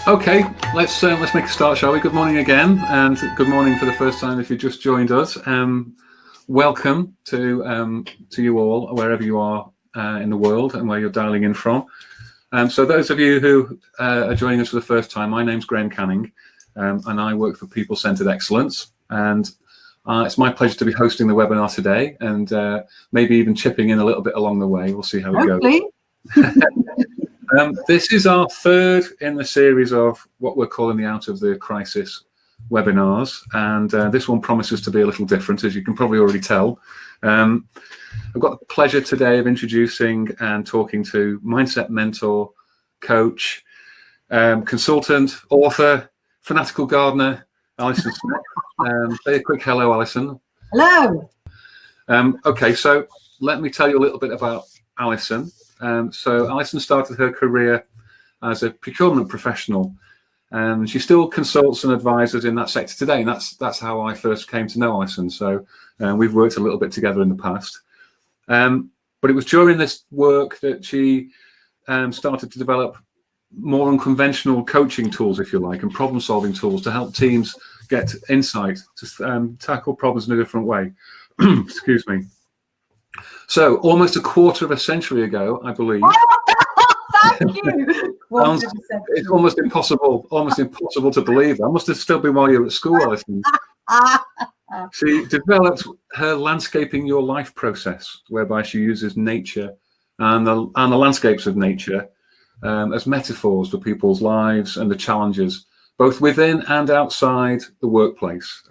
Okay, let's make a start, shall we? Good morning again, and good morning for the first time if you just joined us. Welcome to you all, wherever you are in the world and where you're dialing in from. So those of you who are joining us for the first time, my name's Graham Canning, and I work for People-Centered Excellence. And it's my pleasure to be hosting the webinar today, and maybe even chipping in a little bit along the way. We'll see how it goes. This is our third in the series of what we're calling the Out of the Crisis webinars, and this one promises to be a little different, as you can probably already tell. I've got the pleasure today of introducing and talking to mindset mentor, coach, consultant, author, fanatical gardener, Alison Smith. Say a quick hello, Alison. Hello. Okay, so let me tell you a little bit about Alison. So Alison started her career as a procurement professional, and she still consults and advises in that sector today, and that's how I first came to know Alison. So we've worked a little bit together in the past, but it was during this work that she started to develop more unconventional coaching tools, if you like, and problem-solving tools to help teams get insight to tackle problems in a different way. Excuse me. So almost a quarter of a century ago, I believe. Thank you. It's almost impossible to believe. That must have still been while you were at school, Alison. She developed her Landscaping Your Life process, whereby she uses nature and the landscapes of nature as metaphors for people's lives and the challenges, both within and outside the workplace.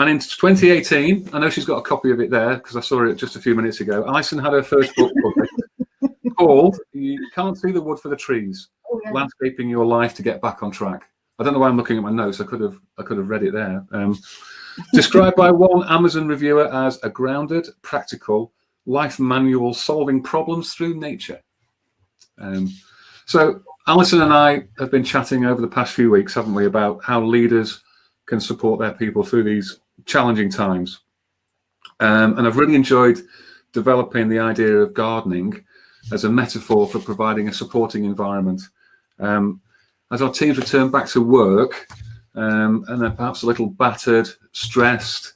And in 2018, I know she's got a copy of it there because I saw it just a few minutes ago. Alison had her first book published called "You Can't See the Wood for the Trees: Landscaping Your Life to Get Back on Track." I don't know why I'm looking at my notes. I could have read it there. Described by one Amazon reviewer as a grounded, practical life manual solving problems through nature. So Alison and I have been chatting over the past few weeks, haven't we, about how leaders can support their people through these challenging times. And I've really enjoyed developing the idea of gardening as a metaphor for providing a supporting environment. As our teams return back to work, and they're perhaps a little battered, stressed,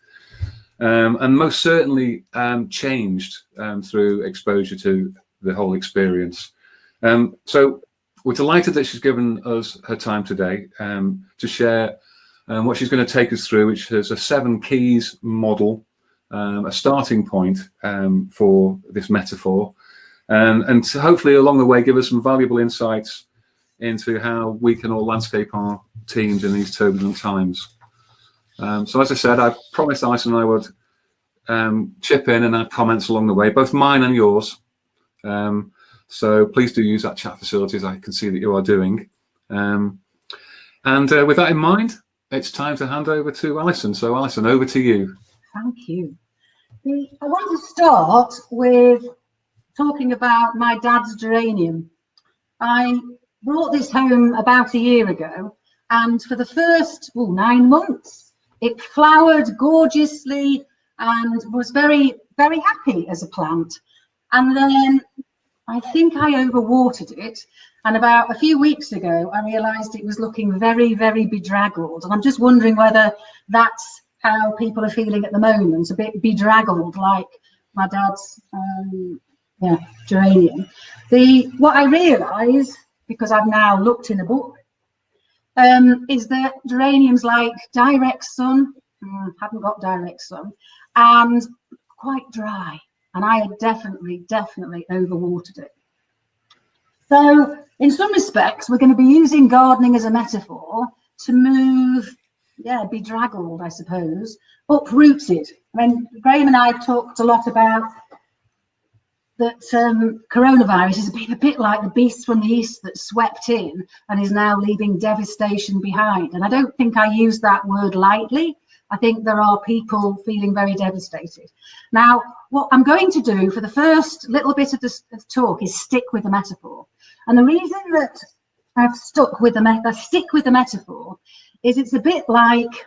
and most certainly changed through exposure to the whole experience. So we're delighted that she's given us her time today to share what she's going to take us through, which is a 7 keys model, a starting point for this metaphor, and to hopefully along the way give us some valuable insights into how we can all landscape our teams in these turbulent times. So as I said, I promised Alison I would chip in and add comments along the way, both mine and yours. So please do use that chat facility, as I can see that you are doing. And with that in mind, it's time to hand over to Alison. So Alison, over to you. Thank you. I want to start with talking about my dad's geranium. I brought this home about a year ago, and for the first 9 months, it flowered gorgeously and was very, very happy as a plant. And then I think I overwatered it, and about a few weeks ago I realized it was looking very, very bedraggled, and I'm just wondering whether that's how people are feeling at the moment, a bit bedraggled, like my dad's geranium. What I realize, because I've now looked in a book, is that geraniums like direct sun, haven't got direct sun, and quite dry. And I had definitely overwatered it. So in some respects, we're going to be using gardening as a metaphor to move, bedraggled, I suppose, uprooted. I mean, Graham and I have talked a lot about that coronavirus has been a bit like the beast from the east that swept in and is now leaving devastation behind. And I don't think I use that word lightly. I think there are people feeling very devastated. Now, what I'm going to do for the first little bit of this talk is stick with the metaphor. And the reason that I've stuck with stick with the metaphor is it's a bit like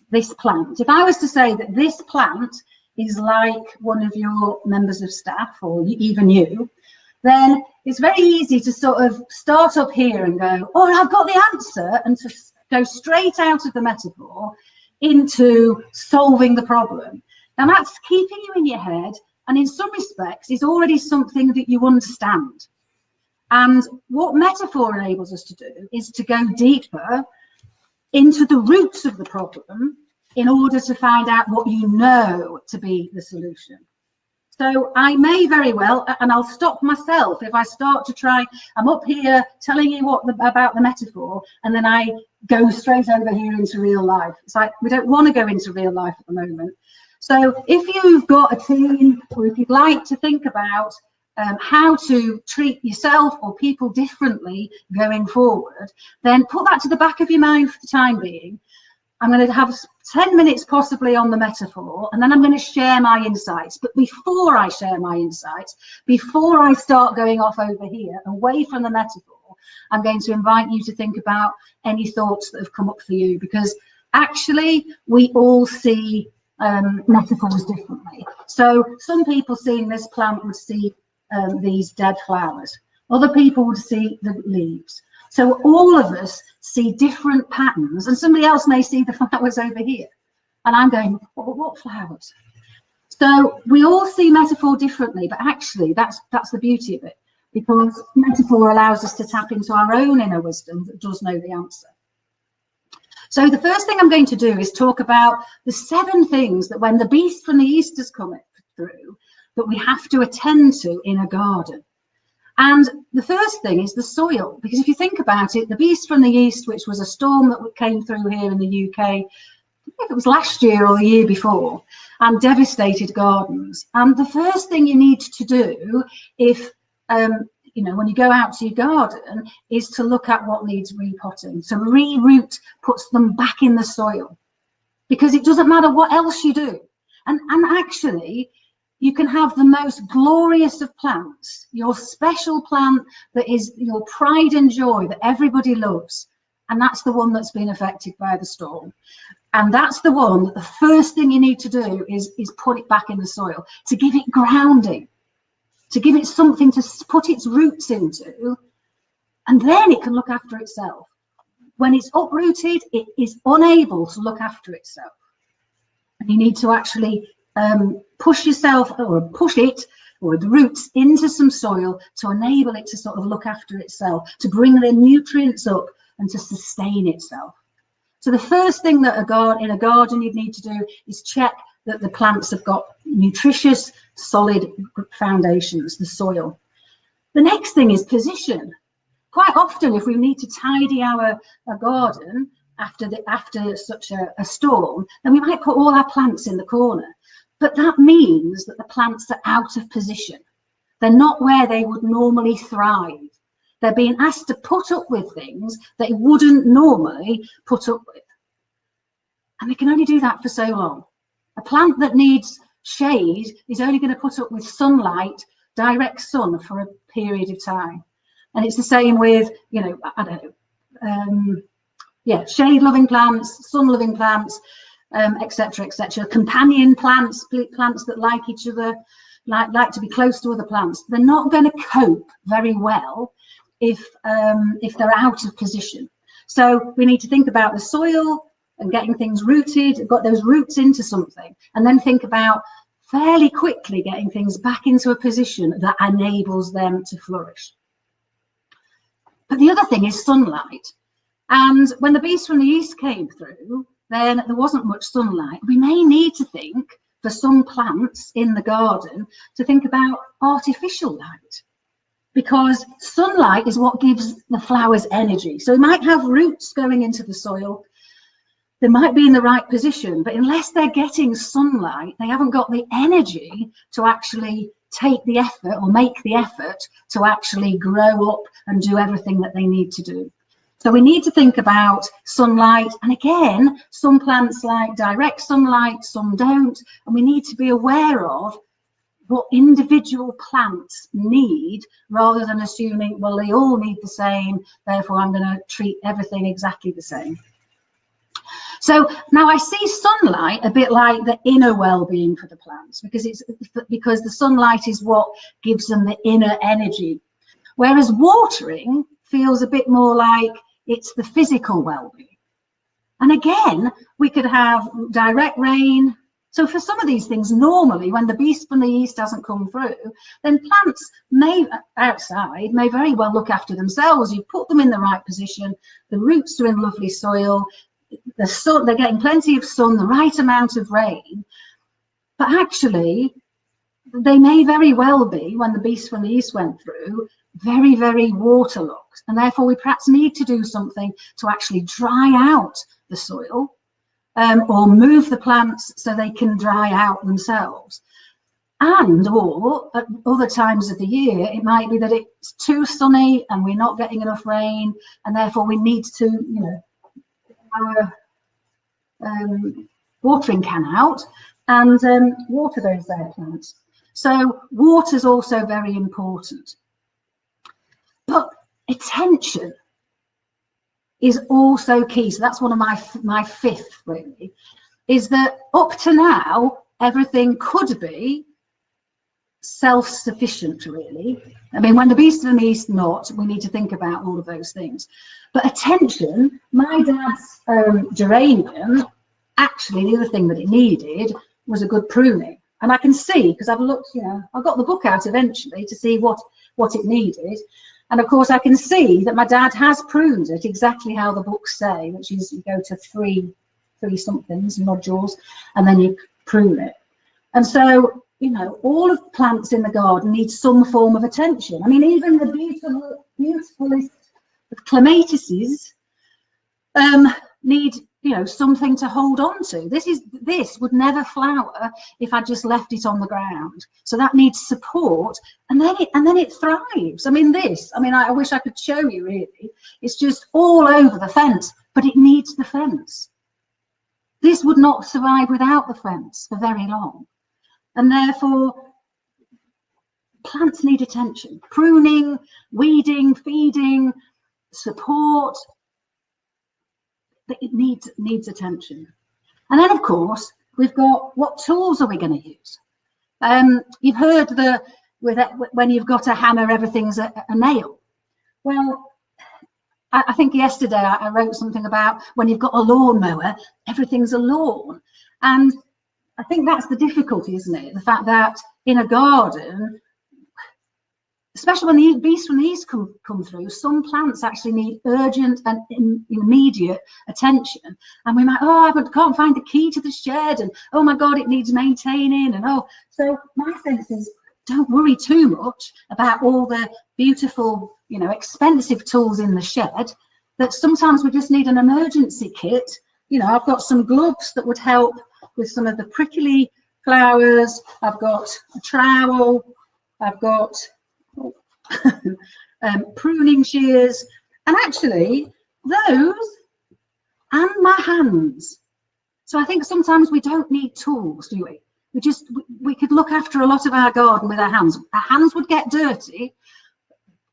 this plant. If I was to say that this plant is like one of your members of staff, or even you, then it's very easy to sort of start up here and go, oh, I've got the answer, and to go straight out of the metaphor into solving the problem. Now that's keeping you in your head, and in some respects is already something that you understand. And what metaphor enables us to do is to go deeper into the roots of the problem in order to find out what you know to be the solution. So I may very well, and I'll stop myself if I start to try, I'm up here telling you about the metaphor, and then I go straight over here into real life. It's like, we don't want to go into real life at the moment. So if you've got a team, or if you'd like to think about how to treat yourself or people differently going forward, then put that to the back of your mind for the time being. I'm going to have 10 minutes possibly on the metaphor, and then I'm going to share my insights. But before I share my insights, before I start going off over here, away from the metaphor, I'm going to invite you to think about any thoughts that have come up for you, because actually we all see metaphors differently. So some people seeing this plant would see these dead flowers. Other people would see the leaves. So all of us see different patterns, and somebody else may see the flowers over here. And I'm going, what flowers? So we all see metaphor differently, but actually that's the beauty of it, because metaphor allows us to tap into our own inner wisdom that does know the answer. So the first thing I'm going to do is talk about the 7 things that when the beast from the east has come through, that we have to attend to in a garden. And the first thing is the soil, because if you think about it, the beast from the east, which was a storm that came through here in the UK, I think it was last year or the year before, and devastated gardens. And the first thing you need to do if, you know, when you go out to your garden, is to look at what needs repotting. So reroot puts them back in the soil, because it doesn't matter what else you do. And actually, you can have the most glorious of plants, your special plant that is your pride and joy that everybody loves. And that's the one that's been affected by the storm. And that's the one that the first thing you need to do is put it back in the soil, to give it grounding, to give it something to put its roots into, and then it can look after itself. When it's uprooted, it is unable to look after itself. And you need to actually push yourself, or push it, or the roots into some soil to enable it to sort of look after itself, to bring the nutrients up and to sustain itself. So the first thing that in a garden you'd need to do is check that the plants have got nutritious, solid foundations, the soil. The next thing is position. Quite often, if we need to tidy our garden after such a storm, then we might put all our plants in the corner. But that means that the plants are out of position. They're not where they would normally thrive. They're being asked to put up with things they wouldn't normally put up with. And they can only do that for so long. A plant that needs shade is only going to put up with sunlight, direct sun, for a period of time. And it's the same with, you know, I don't know, shade-loving plants, sun-loving plants, etc., etc. Companion plants, plants that like each other, like to be close to other plants. They're not going to cope very well if they're out of position. So we need to think about the soil and getting things rooted, got those roots into something, and then think about fairly quickly getting things back into a position that enables them to flourish. But the other thing is sunlight. And when the beast from the east came through, then there wasn't much sunlight. We may need to think, for some plants in the garden, to think about artificial light, because sunlight is what gives the flowers energy. So they might have roots going into the soil, they might be in the right position, but unless they're getting sunlight, they haven't got the energy to actually take the effort, or make the effort to actually grow up and do everything that they need to do. So we need to think about sunlight, and again, some plants like direct sunlight, some don't, and we need to be aware of what individual plants need, rather than assuming, well, they all need the same, therefore I'm going to treat everything exactly the same. So now I see sunlight a bit like the inner well-being for the plants, because the sunlight is what gives them the inner energy, whereas watering feels a bit more like it's the physical well-being. And again, we could have direct rain. So for some of these things, normally when the beast from the east hasn't come through, then plants outside may very well look after themselves. You put them in the right position, the roots are in lovely soil, the sun, they're getting plenty of sun, the right amount of rain. But actually, they may very well be, when the beast from the east went through, very, very waterlogged. And therefore, we perhaps need to do something to actually dry out the soil, or move the plants so they can dry out themselves. And or at other times of the year, it might be that it's too sunny and we're not getting enough rain, and therefore we need to, you know, our watering can out and water those there plants. So water is also very important. But attention is also key. So that's one of my fifth, really, is that up to now, everything could be self-sufficient, really. I mean, when the beast from the east not, we need to think about all of those things. But attention, my dad's geranium, actually the other thing that it needed was a good pruning. And I can see, because I've looked, you know, I got the book out eventually to see what it needed. And of course, I can see that my dad has pruned it exactly how the books say, which is you go to three somethings, nodules, and then you prune it. And so, you know, all of the plants in the garden need some form of attention. I mean, even the beautifulest of clematises need, you know, something to hold on to. This would never flower if I just left it on the ground. So that needs support, and then it thrives. I mean, I wish I could show you, really. It's just all over the fence, but it needs the fence. This would not survive without the fence for very long. And therefore, plants need attention. Pruning, weeding, feeding, support. It needs attention. And then, of course, we've got, what tools are we going to use? You've heard when you've got a hammer, everything's a nail. Well, I think yesterday I wrote something about when you've got a lawnmower, everything's a lawn. And I think that's the difficulty, isn't it? The fact that in a garden, especially when the beasts from the east come through, some plants actually need urgent and immediate attention. And we might, oh, I can't find the key to the shed, and oh my God, it needs maintaining, and oh. So my sense is, don't worry too much about all the beautiful, you know, expensive tools in the shed, that sometimes we just need an emergency kit. You know, I've got some gloves that would help with some of the prickly flowers. I've got a trowel. I've got pruning shears, and actually those, and my hands. So I think sometimes we don't need tools, do we? We could look after a lot of our garden with our hands. Our hands would get dirty,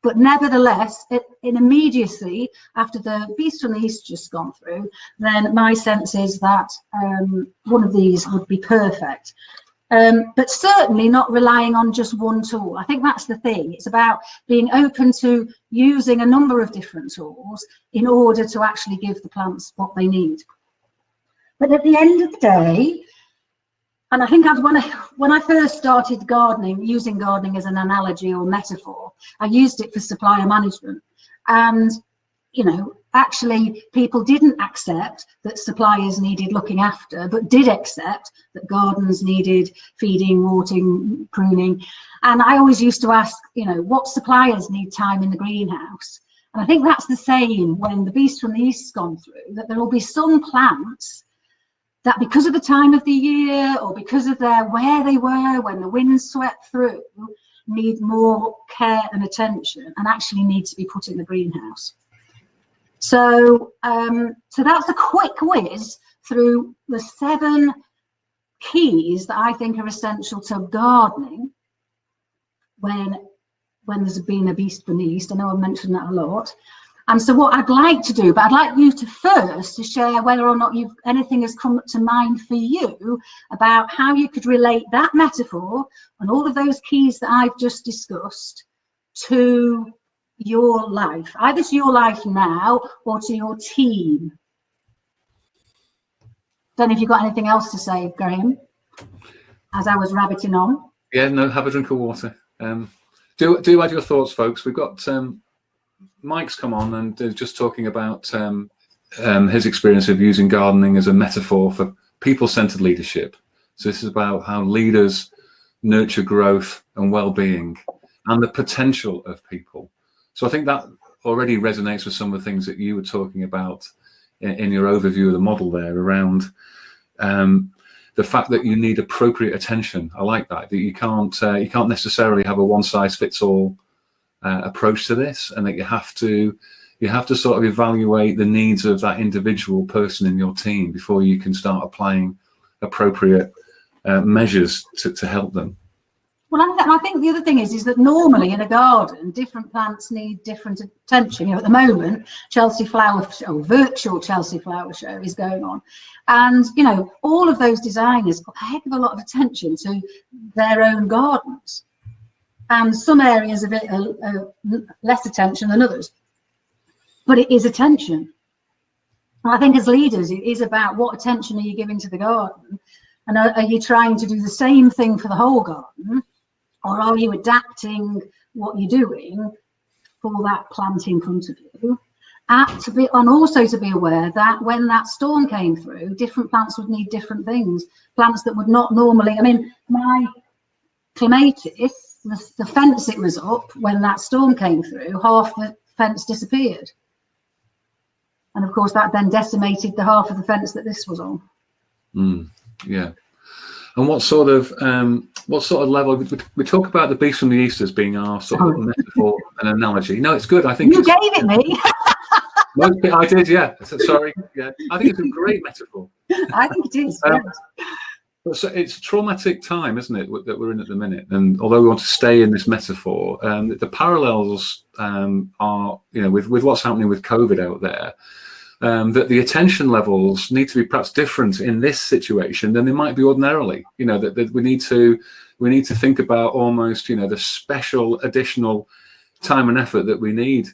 but nevertheless, in immediacy after the beast from the east just gone through, then my sense is that one of these would be perfect. But certainly not relying on just one tool. I think that's the thing. It's about being open to using a number of different tools in order to actually give the plants what they need. But at the end of the day, and I think when I first started gardening, using gardening as an analogy or metaphor, I used it for supplier management. And, you know, actually people didn't accept that suppliers needed looking after, but did accept that gardens needed feeding, watering, pruning. And I always used to ask, you know, what suppliers need time in the greenhouse? And I think that's the same when the beast from the east's gone through, that there will be some plants that, because of the time of the year or because of where they were when the wind swept through, need more care and attention and actually need to be put in the greenhouse. So, so that's a quick whiz through the 7 keys that I think are essential to gardening when there's been a beast from the east. I know I've mentioned that a lot. And so what I'd like to do, but I'd like you to first to share whether or not anything has come to mind for you about how you could relate that metaphor and all of those keys that I've just discussed to your life, either to your life now or to your team. Don't know if you've got anything else to say, Graham, as I was rabbiting on. Yeah, no, have a drink of water. Do add your thoughts, folks. We've got Mike's come on and is just talking about his experience of using gardening as a metaphor for people-centered leadership. So this is about how leaders nurture growth and well-being and the potential of people. So I think that already resonates with some of the things that you were talking about in your overview of the model there around the fact that you need appropriate attention. I like that you can't necessarily have a one-size-fits-all approach to this, and that you have to sort of evaluate the needs of that individual person in your team before you can start applying appropriate measures to help them. Well, I think the other thing is that normally in a garden, different plants need different attention. You know, at the moment, virtual Chelsea Flower Show is going on. And, you know, all of those designers put a heck of a lot of attention to their own gardens. And some areas of it are less attention than others. But it is attention. And I think as leaders, it is about what attention are you giving to the garden? And are you trying to do the same thing for the whole garden? Or are you adapting what you're doing for that plant in front of you? And also to be aware that when that storm came through, different plants would need different things. Plants that would not normally, I mean, my clematis, the fence it was up when that storm came through, half the fence disappeared. And of course that then decimated the half of the fence that this was on. Yeah. And what sort of level we talk about the beast from the east as being our sort of metaphor and analogy? No, it's good. I think you gave it me. I did, yeah. Sorry, yeah. I think it's a great metaphor. I think it is. But so it's a traumatic time, isn't it, that we're in at the minute? And although we want to stay in this metaphor, the parallels are, you know, with what's happening with COVID out there. That the attention levels need to be perhaps different in this situation than they might be ordinarily. You know, that we need to think about almost, you know, the special additional time and effort that we need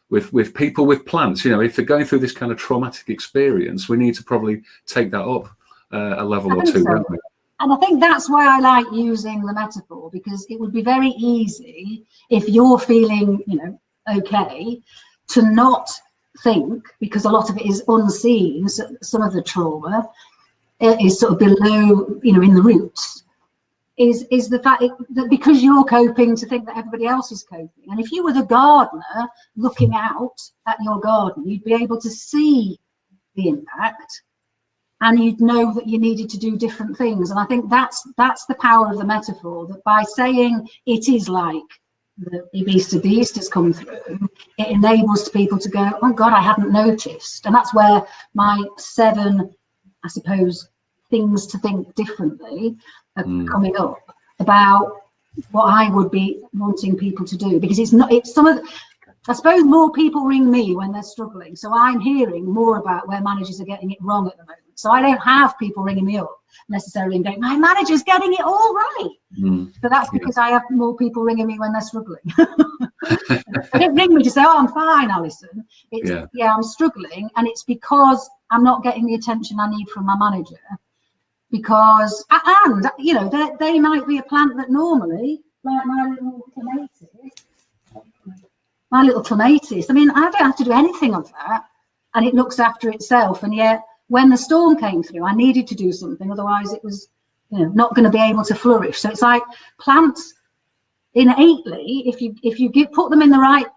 with people, with plants. You know, if they're going through this kind of traumatic experience, we need to probably take that up a level or two, don't we? And I think that's why I like using the metaphor, because it would be very easy if you're feeling, you know, okay, to not think, because a lot of it is unseen. So some of the trauma is sort of below, you know, in the roots, is the fact that because you're coping, to think that everybody else is coping. And if you were the gardener looking out at your garden, you'd be able to see the impact, and you'd know that you needed to do different things. And I think that's the power of the metaphor, that by saying it is like the beast of the east has come through, it enables people to go, oh God, I hadn't noticed. And that's where my 7, I suppose, things to think differently are coming up about what I would be wanting people to do. Because it's some of the, I suppose more people ring me when they're struggling. So I'm hearing more about where managers are getting it wrong at the moment. So I don't have people ringing me up necessarily and going, my manager's getting it all right. But that's because I have more people ringing me when they're struggling. They don't ring me to say, oh, I'm fine, Alison. It's, yeah, I'm struggling. And it's because I'm not getting the attention I need from my manager. Because, and, you know, they might be a plant that normally, like my little clematis, I mean, I don't have to do anything of that, and it looks after itself. And yet when the storm came through, I needed to do something, otherwise it was, you know, not going to be able to flourish. So it's like plants innately, if you put them in the right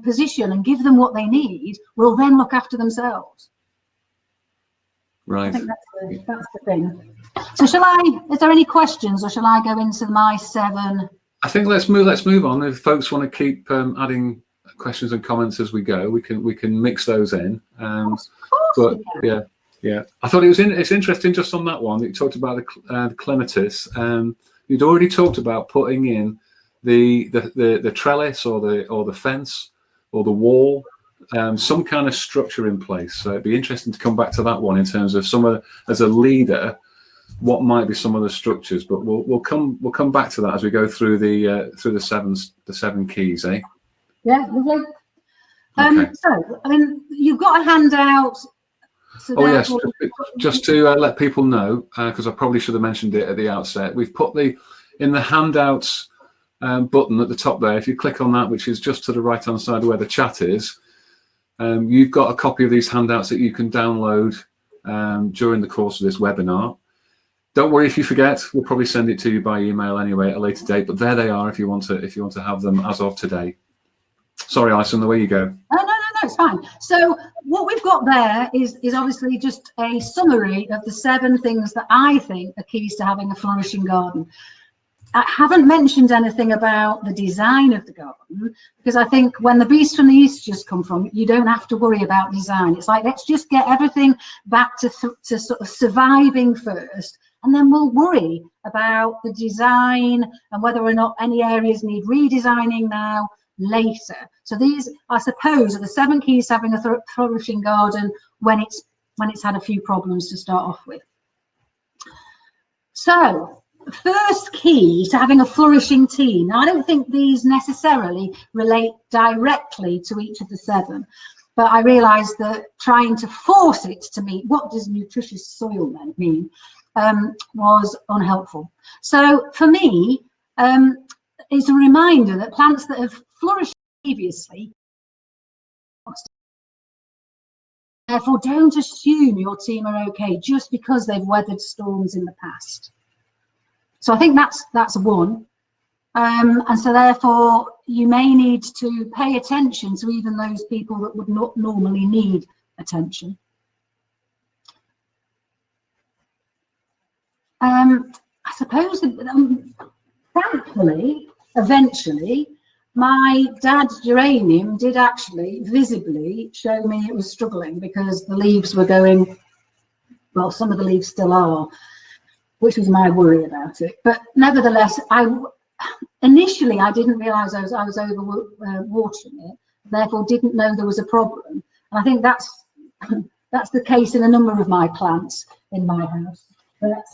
position and give them what they need, will then look after themselves. Right. I think that's the thing. So is there any questions, or shall I go into my 7? I think let's move on. If folks want to keep adding questions and comments as we go, we can mix those in. But yeah, I thought it's interesting just on that one that you talked about the clematis. You'd already talked about putting in the trellis or the fence or the wall, some kind of structure in place. So it'd be interesting to come back to that one in terms of as a leader, what might be some of the structures. But we'll come back to that as we go through the seven keys, eh? Yeah, lovely. Okay. So, I mean, you've got a handout. So oh yes, just to let people know, because I probably should have mentioned it at the outset. We've put in the handouts button at the top there. If you click on that, which is just to the right hand side where the chat is, you've got a copy of these handouts that you can download during the course of this webinar. Don't worry if you forget. We'll probably send it to you by email anyway at a later date. But there they are if you want to have them as of today. Sorry, Alison, away you go. Oh, no, it's fine. So what we've got there is obviously just a summary of the 7 things that I think are keys to having a flourishing garden. I haven't mentioned anything about the design of the garden, because I think when the beast from the east just come from, you don't have to worry about design. It's like, let's just get everything back to sort of surviving first, and then we'll worry about the design and whether or not any areas need redesigning now later. So these, I suppose, are the 7 keys to having a flourishing garden when it's had a few problems to start off with. So first key to having a flourishing team. Now, I don't think these necessarily relate directly to each of the 7, but I realized that trying to force it to meet what does nutritious soil mean was unhelpful. So for me, it's a reminder that plants that have flourished previously, therefore don't assume your team are okay just because they've weathered storms in the past. So I think that's one. And so therefore you may need to pay attention to even those people that would not normally need attention. I suppose that, thankfully, eventually, my dad's geranium did actually visibly show me it was struggling, because the leaves were going, well, some of the leaves still are, which was my worry about it. But nevertheless, initially I didn't realise I was over watering it, therefore didn't know there was a problem. And I think that's the case in a number of my plants in my house. But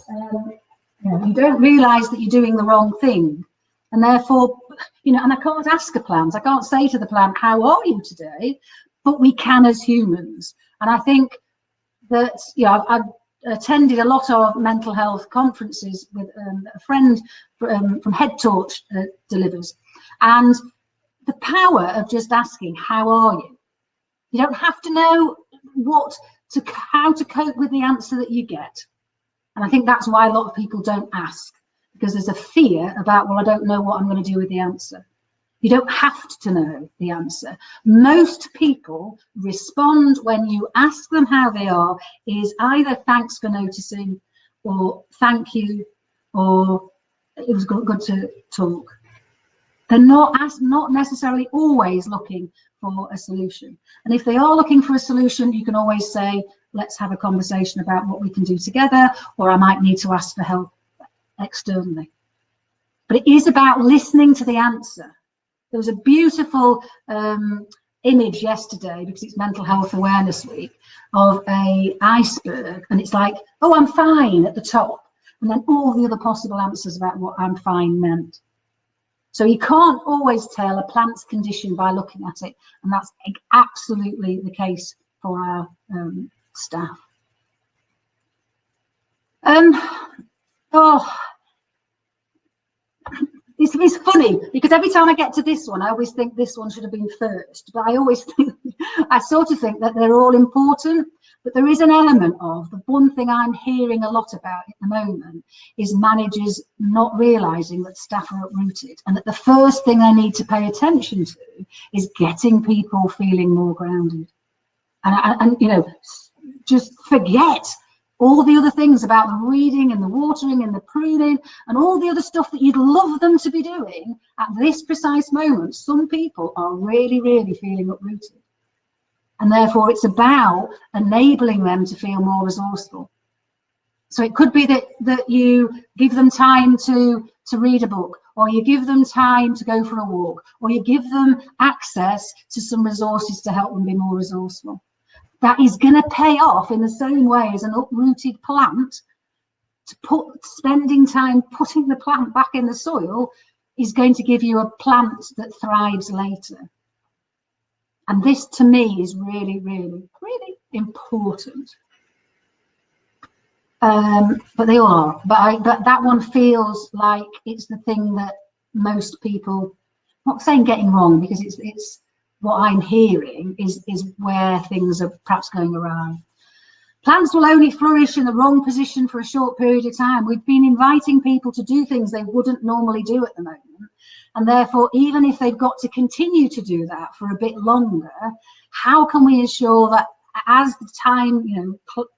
you don't realise that you're doing the wrong thing, and therefore, and I can't ask a plant, I can't say to the plant, how are you today? But we can as humans. And I think that, I've attended a lot of mental health conferences with a friend from Head Torch delivers, and the power of just asking, how are you? You don't have to know how to cope with the answer that you get. And I think that's why a lot of people don't ask, because there's a fear about, well, I don't know what I'm going to do with the answer. You don't have to know the answer. Most people respond when you ask them how they are is either thanks for noticing, or thank you, or it was good to talk. They're not necessarily always looking for a solution. And if they are looking for a solution, you can always say, let's have a conversation about what we can do together, or I might need to ask for help externally. But it is about listening to the answer. There was a beautiful image yesterday, because it's Mental Health Awareness Week, of an iceberg, and it's like, oh, I'm fine at the top, and then all the other possible answers about what I'm fine meant. So you can't always tell a plant's condition by looking at it, and that's absolutely the case for our staff. It's funny, because every time I get to this one, I always think this one should have been first, but I sort of think that they're all important. But there is an element of, the one thing I'm hearing a lot about at the moment is managers not realising that staff are uprooted, and that the first thing they need to pay attention to is getting people feeling more grounded. And just forget all the other things about the reading and the watering and the pruning and all the other stuff that you'd love them to be doing at this precise moment. Some people are really, really feeling uprooted. And therefore, it's about enabling them to feel more resourceful. So it could be that you give them time to read a book, or you give them time to go for a walk, or you give them access to some resources to help them be more resourceful. That is going to pay off in the same way as an uprooted plant. Spending time putting the plant back in the soil is going to give you a plant that thrives later. And this to me is really, really, really important. But they all are. But that one feels like it's the thing that most people, I'm not saying getting wrong, because it's what I'm hearing is where things are perhaps going awry. Plants will only flourish in the wrong position for a short period of time. We've been inviting people to do things they wouldn't normally do at the moment. And therefore, even if they've got to continue to do that for a bit longer, how can we ensure that as the time,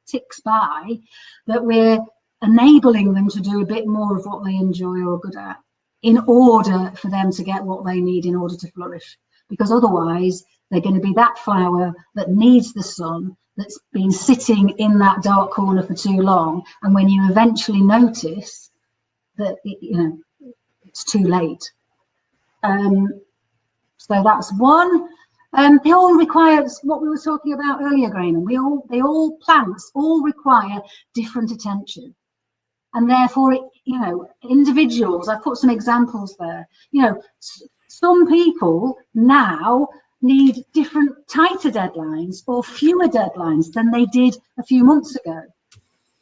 ticks by, that we're enabling them to do a bit more of what they enjoy or are good at, in order for them to get what they need in order to flourish? Because otherwise, they're going to be that flower that needs the sun, that's been sitting in that dark corner for too long, and when you eventually notice that it's too late. So that's one. They all require what we were talking about earlier, Graham. Plants all require different attention, and therefore, individuals. I've put some examples there. Some people now need different, tighter deadlines or fewer deadlines than they did a few months ago.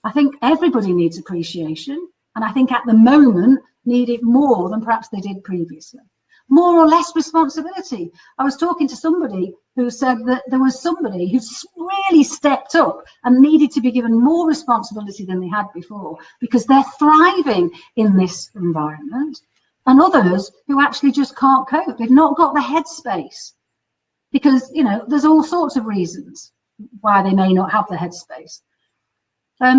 I think everybody needs appreciation, and I think at the moment need it more than perhaps they did previously. More or less responsibility. I was talking to somebody who said that there was somebody who really stepped up and needed to be given more responsibility than they had before, because they're thriving in this environment, and others who actually just can't cope. They've not got the headspace, because there's all sorts of reasons why they may not have the headspace.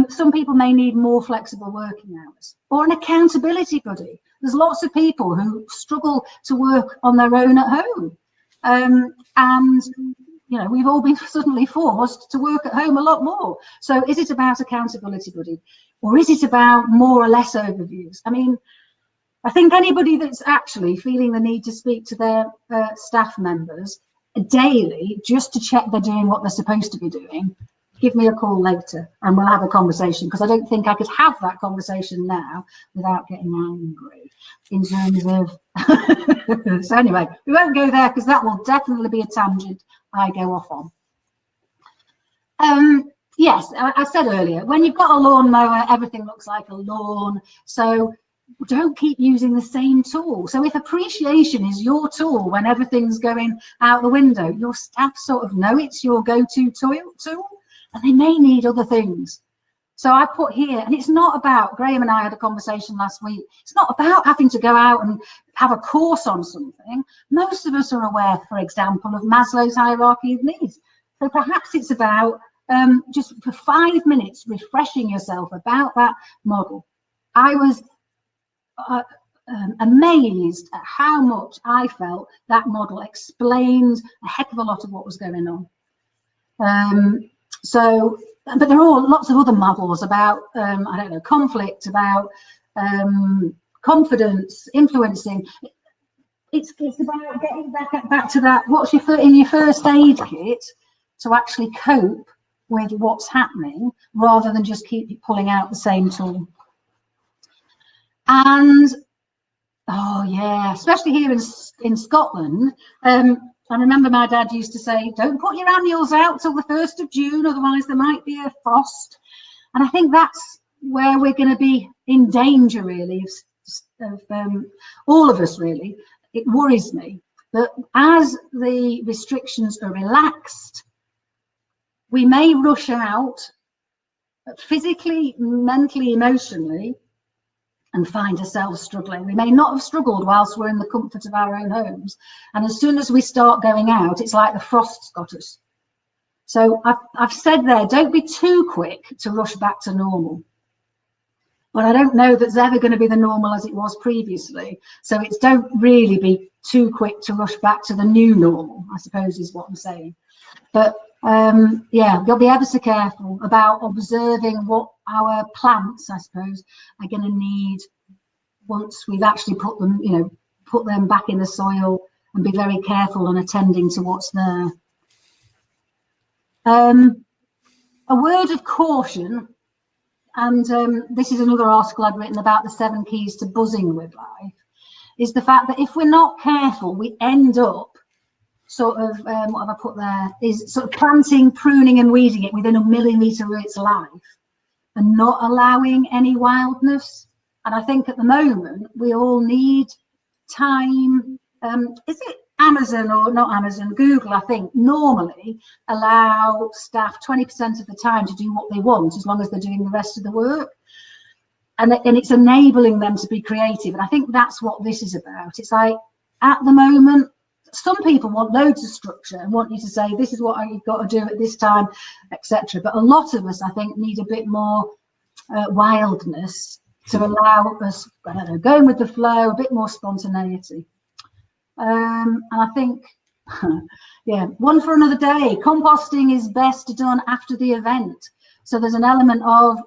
Some people may need more flexible working hours, or an accountability buddy. There's lots of people who struggle to work on their own at home, and we've all been suddenly forced to work at home a lot more. So is it about accountability buddy, or is it about more or less overviews? I mean, I think anybody that's actually feeling the need to speak to their staff members daily just to check they're doing what they're supposed to be doing, give me a call later and we'll have a conversation, because I don't think I could have that conversation now without getting angry in terms of so anyway, we won't go there, because that will definitely be a tangent I go off on. Yes, I said earlier, when you've got a lawnmower, everything looks like a lawn, so don't keep using the same tool. So if appreciation is your tool when everything's going out the window, your staff sort of know it's your go-to tool, and they may need other things. So I put here, and it's not about, Graham and I had a conversation last week, it's not about having to go out and have a course on something. Most of us are aware, for example, of Maslow's hierarchy of needs. So perhaps it's about just for 5 minutes refreshing yourself about that model. I was amazed at how much I felt that model explained a heck of a lot of what was going on. But there are lots of other models about, I don't know, conflict, about confidence, influencing. It's about getting back to that, what's in your first aid kit to actually cope with what's happening, rather than just keep pulling out the same tool. And oh yeah, especially here in Scotland, I remember my dad used to say, don't put your annuals out till the 1st of June, otherwise there might be a frost. And I think that's where we're going to be in danger, really, of all of us, really. It worries me that as the restrictions are relaxed, we may rush out physically, mentally, emotionally, and find ourselves struggling. We may not have struggled whilst we're in the comfort of our own homes, and as soon as we start going out, it's like the frost's got us. So I've said there, don't be too quick to rush back to normal. But I don't know that's ever going to be the normal as it was previously. So it's don't really be too quick to rush back to the new normal, I suppose is what I'm saying. But yeah, you'll be ever so careful about observing what our plants, I suppose, are going to need once we've actually put them, put them back in the soil, and be very careful on attending to what's there. A word of caution, and this is another article I've written about the 7 keys to buzzing with life, is the fact that if we're not careful, we end up sort of, what have I put there, is sort of planting, pruning and weeding it within a millimetre of its life and not allowing any wildness. And I think at the moment, we all need time. Is it Amazon or not Amazon? Google, I think, normally allow staff 20% of the time to do what they want, as long as they're doing the rest of the work. And it's enabling them to be creative. And I think that's what this is about. It's like, at the moment, some people want loads of structure and want you to say, this is what you've got to do at this time, etc. But a lot of us, I think, need a bit more wildness to allow us, I don't know, going with the flow, a bit more spontaneity. And I think, yeah, one for another day. Composting is best done after the event. So there's an element of,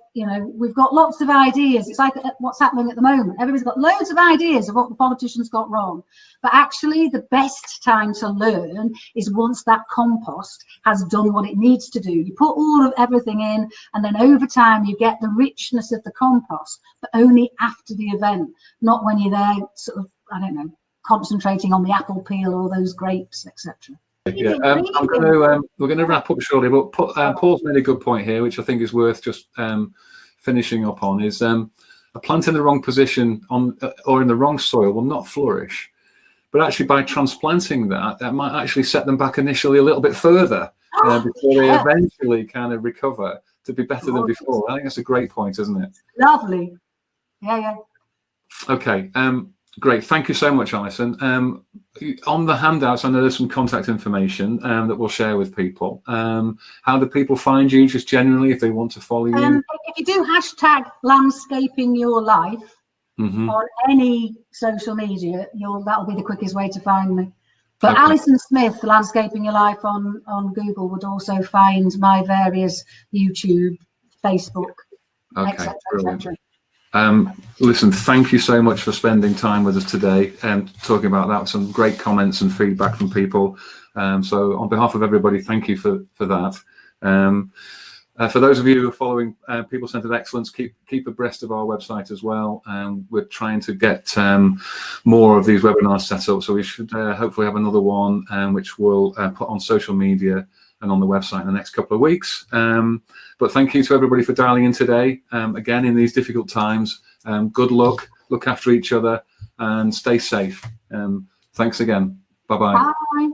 we've got lots of ideas. It's like what's happening at the moment. Everybody's got loads of ideas of what the politicians got wrong. But actually, the best time to learn is once that compost has done what it needs to do. You put all of everything in, and then over time, you get the richness of the compost, but only after the event, not when you're there, sort of, I don't know, concentrating on the apple peel or those grapes, etc. Yeah, we're going to wrap up shortly, but Paul's made a good point here, which I think is worth just finishing up on, is a plant in the wrong position or in the wrong soil will not flourish. But actually, by transplanting that might actually set them back initially a little bit further before they eventually kind of recover to be better than before. I think that's a great point, isn't it? Lovely. Yeah. Okay. Great. Thank you so much, Alison. On the handouts, I know there's some contact information that we'll share with people. How do people find you, just generally, if they want to follow you? If you do hashtag landscaping your life on any social media, that'll be the quickest way to find me. But okay. Alison Smith, Landscaping Your Life on Google, would also find my various YouTube, Facebook, etc. Listen, thank you so much for spending time with us today and talking about that. Some great comments and feedback from people. So on behalf of everybody, thank you for that. For those of you who are following People-Centered Excellence, keep abreast of our website as well. We're trying to get more of these webinars set up, so we should hopefully have another one which we'll put on social media and on the website in the next couple of weeks. But thank you to everybody for dialing in today. Again, in these difficult times, good luck, look after each other, and stay safe. Thanks again. Bye-bye. Bye.